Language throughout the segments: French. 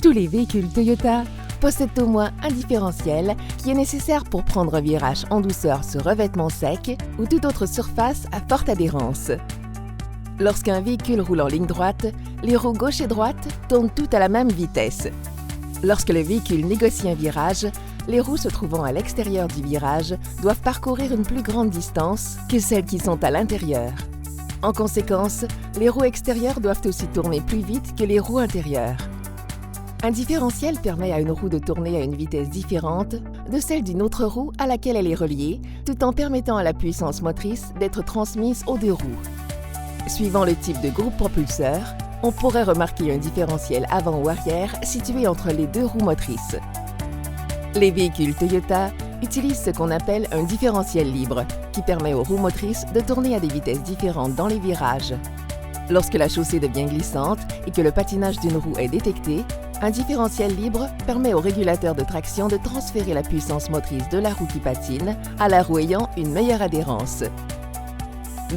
Tous les véhicules Toyota possèdent au moins un différentiel qui est nécessaire pour prendre un virage en douceur sur revêtement sec ou toute autre surface à forte adhérence. Lorsqu'un véhicule roule en ligne droite, les roues gauche et droite tournent toutes à la même vitesse. Lorsque le véhicule négocie un virage, les roues se trouvant à l'extérieur du virage doivent parcourir une plus grande distance que celles qui sont à l'intérieur. En conséquence, les roues extérieures doivent aussi tourner plus vite que les roues intérieures. Un différentiel permet à une roue de tourner à une vitesse différente de celle d'une autre roue à laquelle elle est reliée, tout en permettant à la puissance motrice d'être transmise aux deux roues. Suivant le type de groupe propulseur, on pourrait remarquer un différentiel avant ou arrière situé entre les deux roues motrices. Les véhicules Toyota utilisent ce qu'on appelle un différentiel libre, qui permet aux roues motrices de tourner à des vitesses différentes dans les virages. Lorsque la chaussée devient glissante et que le patinage d'une roue est détecté, un différentiel libre permet au régulateur de traction de transférer la puissance motrice de la roue qui patine à la roue ayant une meilleure adhérence.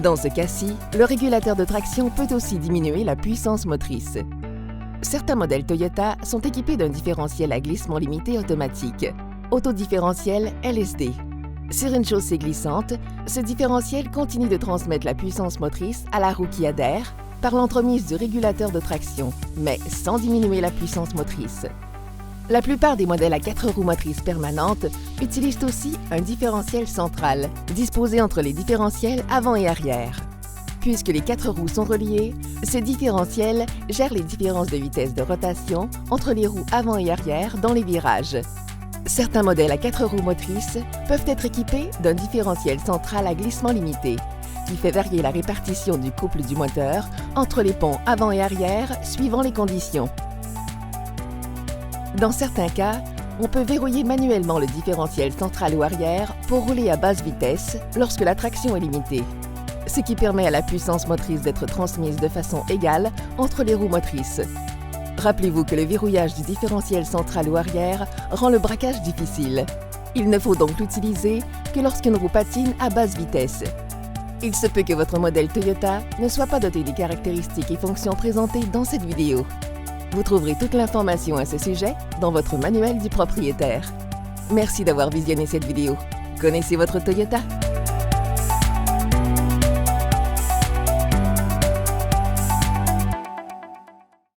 Dans ce cas-ci, le régulateur de traction peut aussi diminuer la puissance motrice. Certains modèles Toyota sont équipés d'un différentiel à glissement limité automatique, autodifférentiel LSD. Sur une chaussée glissante, ce différentiel continue de transmettre la puissance motrice à la roue qui adhère par l'entremise du régulateur de traction, mais sans diminuer la puissance motrice. La plupart des modèles à 4 roues motrices permanentes utilisent aussi un différentiel central, disposé entre les différentiels avant et arrière. Puisque les 4 roues sont reliées, ce différentiel gère les différences de vitesse de rotation entre les roues avant et arrière dans les virages. Certains modèles à 4 roues motrices peuvent être équipés d'un différentiel central à glissement limité, qui fait varier la répartition du couple du moteur entre les ponts avant et arrière suivant les conditions. Dans certains cas, on peut verrouiller manuellement le différentiel central ou arrière pour rouler à basse vitesse lorsque la traction est limitée, ce qui permet à la puissance motrice d'être transmise de façon égale entre les roues motrices. Rappelez-vous que le verrouillage du différentiel central ou arrière rend le braquage difficile. Il ne faut donc l'utiliser que lorsqu'une roue patine à basse vitesse. Il se peut que votre modèle Toyota ne soit pas doté des caractéristiques et fonctions présentées dans cette vidéo. Vous trouverez toute l'information à ce sujet dans votre manuel du propriétaire. Merci d'avoir visionné cette vidéo. Connaissez votre Toyota?